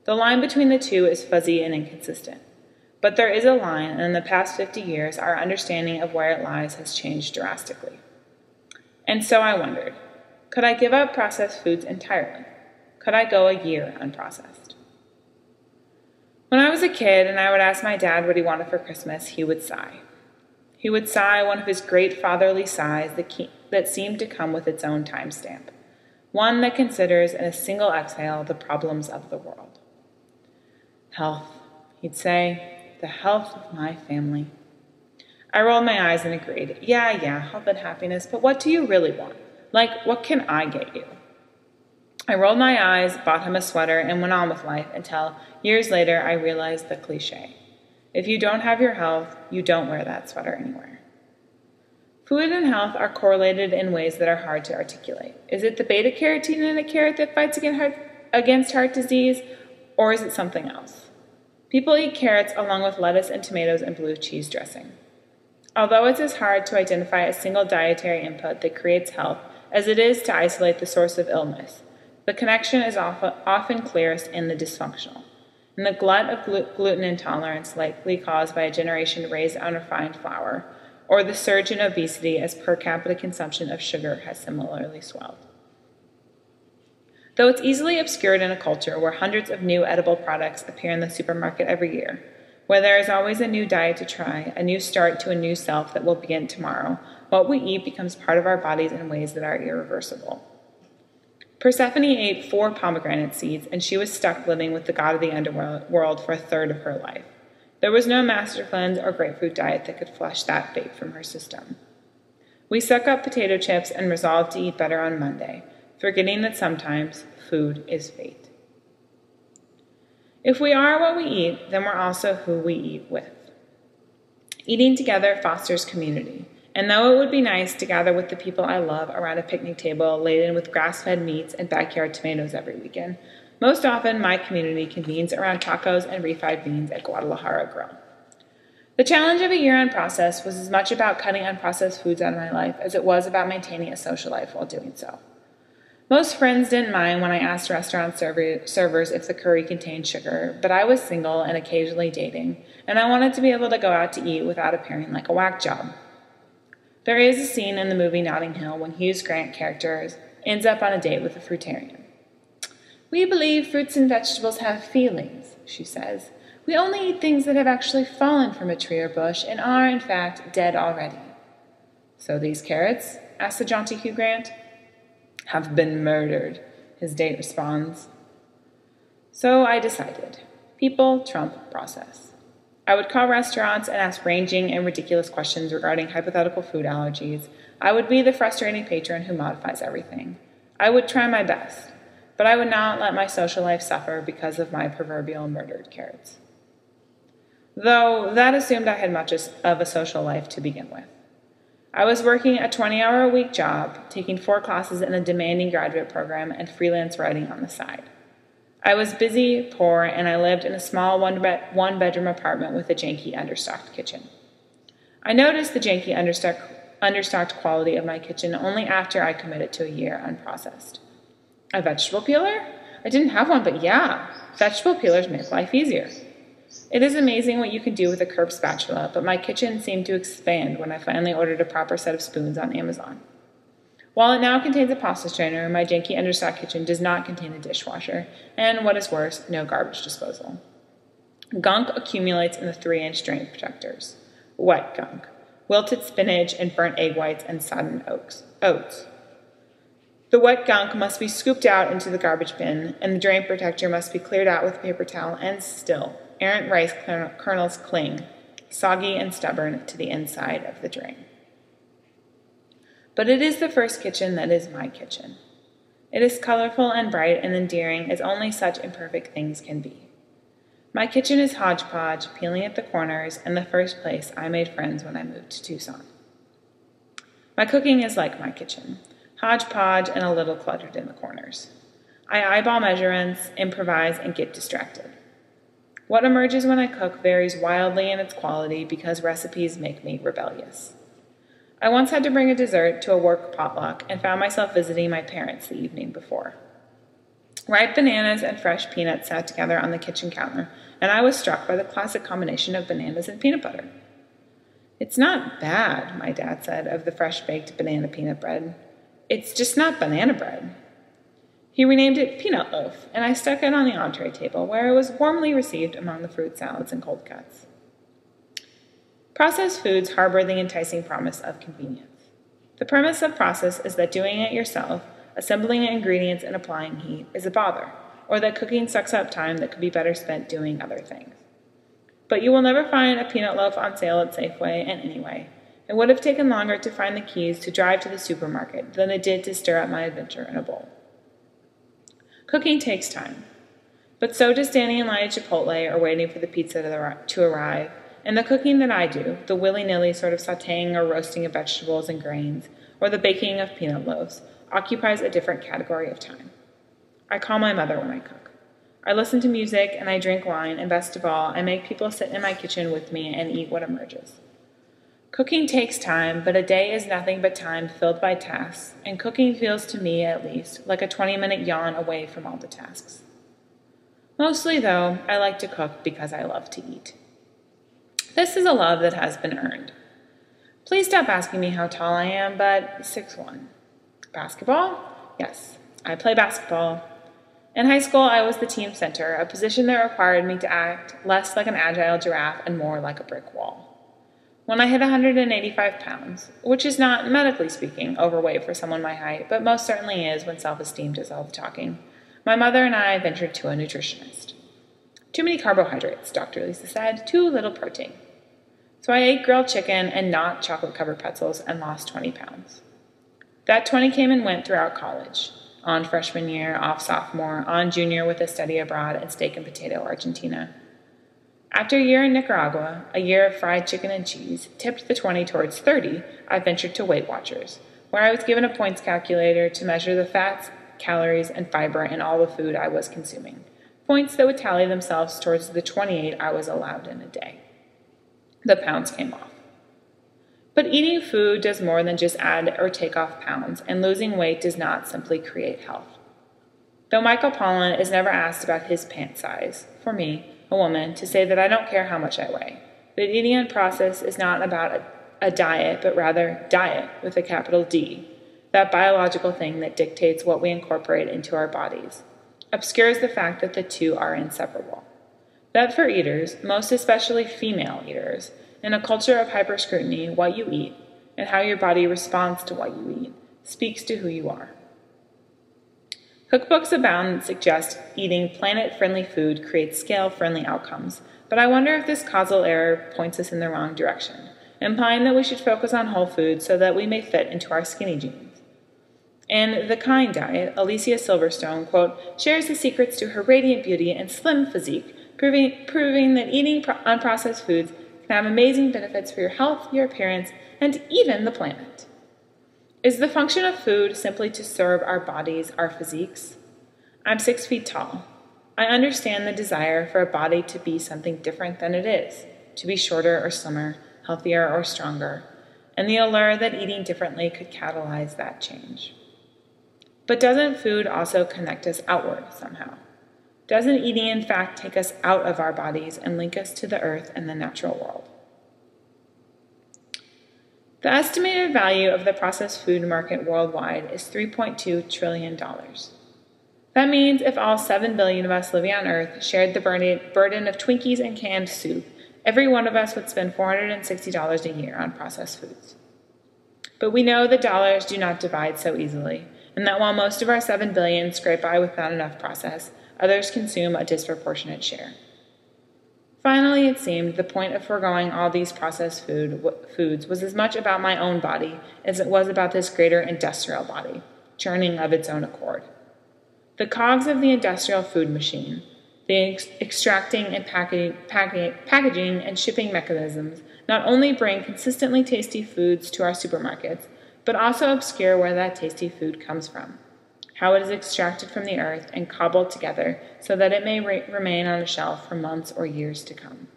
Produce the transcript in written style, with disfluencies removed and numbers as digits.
The line between the two is fuzzy and inconsistent. But there is a line, and in the past 50 years, our understanding of where it lies has changed drastically. And so I wondered, could I give up processed foods entirely? Could I go a year unprocessed? When I was a kid and I would ask my dad what he wanted for Christmas, he would sigh. He would sigh one of his great fatherly sighs that seemed to come with its own timestamp, one that considers in a single exhale the problems of the world. Health, he'd say, the health of my family. I rolled my eyes and agreed. Yeah, health and happiness, but what do you really want? Like, what can I get you? I rolled my eyes, bought him a sweater, and went on with life until, years later, I realized the cliche. If you don't have your health, you don't wear that sweater anywhere. Food and health are correlated in ways that are hard to articulate. Is it the beta-carotene in a carrot that fights against heart disease, or is it something else? People eat carrots along with lettuce and tomatoes and blue cheese dressing. Although it's as hard to identify a single dietary input that creates health as it is to isolate the source of illness, the connection is often clearest in the dysfunctional, in the glut of gluten intolerance likely caused by a generation raised on refined flour, or the surge in obesity as per capita consumption of sugar has similarly swelled. Though it's easily obscured in a culture where hundreds of new edible products appear in the supermarket every year, where there is always a new diet to try, a new start to a new self that will begin tomorrow, what we eat becomes part of our bodies in ways that are irreversible. Persephone ate 4 pomegranate seeds, and she was stuck living with the god of the underworld for a third of her life. There was no master cleanse or grapefruit diet that could flush that fate from her system. We suck up potato chips and resolve to eat better on Monday, forgetting that sometimes food is fate. If we are what we eat, then we're also who we eat with. Eating together fosters community, and though it would be nice to gather with the people I love around a picnic table laden with grass-fed meats and backyard tomatoes every weekend, most often my community convenes around tacos and refried beans at Guadalajara Grill. The challenge of a year unprocessed was as much about cutting unprocessed foods out of my life as it was about maintaining a social life while doing so. Most friends didn't mind when I asked restaurant servers if the curry contained sugar, but I was single and occasionally dating, and I wanted to be able to go out to eat without appearing like a whack job. There is a scene in the movie Notting Hill when Hugh Grant's character ends up on a date with a fruitarian. "We believe fruits and vegetables have feelings," she says. "We only eat things that have actually fallen from a tree or bush and are, in fact, dead already." "So these carrots?" asks the jaunty Hugh Grant. "Have been murdered," his date responds. So I decided. People trump process. I would call restaurants and ask ranging and ridiculous questions regarding hypothetical food allergies. I would be the frustrating patron who modifies everything. I would try my best, but I would not let my social life suffer because of my proverbial murdered carrots. Though that assumed I had much of a social life to begin with. I was working a 20-hour-a-week job, taking 4 classes in a demanding graduate program, and freelance writing on the side. I was busy, poor, and I lived in a small one-bedroom apartment with a janky, understocked kitchen. I noticed the janky, understocked quality of my kitchen only after I committed to a year unprocessed. A vegetable peeler? I didn't have one, but yeah, vegetable peelers make life easier. It is amazing what you can do with a curved spatula, but my kitchen seemed to expand when I finally ordered a proper set of spoons on Amazon. While it now contains a pasta strainer, my janky understocked kitchen does not contain a dishwasher, and what is worse, no garbage disposal. Gunk accumulates in the 3-inch drain protectors. Wet gunk. Wilted spinach and burnt egg whites and sodden oats. The wet gunk must be scooped out into the garbage bin, and the drain protector must be cleared out with a paper towel, and still, errant rice kernels cling, soggy and stubborn, to the inside of the drain. But it is the first kitchen that is my kitchen. It is colorful and bright and endearing as only such imperfect things can be. My kitchen is hodgepodge, peeling at the corners, and the first place I made friends when I moved to Tucson. My cooking is like my kitchen, hodgepodge and a little cluttered in the corners. I eyeball measurements, improvise, and get distracted. What emerges when I cook varies wildly in its quality because recipes make me rebellious. I once had to bring a dessert to a work potluck and found myself visiting my parents the evening before. Ripe bananas and fresh peanuts sat together on the kitchen counter, and I was struck by the classic combination of bananas and peanut butter. "It's not bad," my dad said of the fresh-baked banana peanut bread. "It's just not banana bread." He renamed it peanut loaf, and I stuck it on the entree table, where it was warmly received among the fruit salads and cold cuts. Processed foods harbor the enticing promise of convenience. The premise of process is that doing it yourself, assembling ingredients and applying heat, is a bother, or that cooking sucks up time that could be better spent doing other things. But you will never find a peanut loaf on sale at Safeway, and anyway, it would have taken longer to find the keys to drive to the supermarket than it did to stir up my adventure in a bowl. Cooking takes time, but so does standing in line at Chipotle or waiting for the pizza to arrive, and the cooking that I do, the willy-nilly sort of sautéing or roasting of vegetables and grains, or the baking of peanut loaves, occupies a different category of time. I call my mother when I cook. I listen to music and I drink wine, and best of all, I make people sit in my kitchen with me and eat what emerges. Cooking takes time, but a day is nothing but time filled by tasks, and cooking feels to me, at least, like a 20-minute yawn away from all the tasks. Mostly, though, I like to cook because I love to eat. This is a love that has been earned. Please stop asking me how tall I am, but 6'1". Basketball? Yes, I play basketball. In high school, I was the team center, a position that required me to act less like an agile giraffe and more like a brick wall. When I hit 185 pounds, which is not, medically speaking, overweight for someone my height, but most certainly is when self-esteem does all the talking, my mother and I ventured to a nutritionist. Too many carbohydrates, Dr. Lisa said, too little protein. So I ate grilled chicken and not chocolate-covered pretzels and lost 20 pounds. That 20 came and went throughout college, on freshman year, off sophomore, on junior with a study abroad and steak and potato Argentina. After a year in Nicaragua, a year of fried chicken and cheese, tipped the 20 towards 30, I ventured to Weight Watchers, where I was given a points calculator to measure the fats, calories, and fiber in all the food I was consuming, points that would tally themselves towards the 28 I was allowed in a day. The pounds came off. But eating food does more than just add or take off pounds, and losing weight does not simply create health. Though Michael Pollan is never asked about his pant size, for me, a woman, to say that I don't care how much I weigh, that eating in process is not about a diet, but rather diet with a capital D, that biological thing that dictates what we incorporate into our bodies, obscures the fact that the two are inseparable. That for eaters, most especially female eaters, in a culture of hyper-scrutiny, what you eat, and how your body responds to what you eat, speaks to who you are. Cookbooks abound that suggest eating planet-friendly food creates scale-friendly outcomes, but I wonder if this causal error points us in the wrong direction, implying that we should focus on whole foods so that we may fit into our skinny jeans. In The Kind Diet, Alicia Silverstone, quote, shares the secrets to her radiant beauty and slim physique, proving that eating unprocessed foods can have amazing benefits for your health, your appearance, and even the planet. Is the function of food simply to serve our bodies, our physiques? I'm 6 feet tall. I understand the desire for a body to be something different than it is, to be shorter or slimmer, healthier or stronger, and the allure that eating differently could catalyze that change. But doesn't food also connect us outward somehow? Doesn't eating in fact take us out of our bodies and link us to the earth and the natural world? The estimated value of the processed food market worldwide is $3.2 trillion. That means if all 7 billion of us living on Earth shared the burden of Twinkies and canned soup, every one of us would spend $460 a year on processed foods. But we know that dollars do not divide so easily, and that while most of our 7 billion scrape by with not enough process, others consume a disproportionate share. Finally, it seemed the point of foregoing all these processed foods was as much about my own body as it was about this greater industrial body, churning of its own accord. The cogs of the industrial food machine, the extracting and packaging and shipping mechanisms, not only bring consistently tasty foods to our supermarkets, but also obscure where that tasty food comes from, how it is extracted from the earth and cobbled together so that it may remain on a shelf for months or years to come.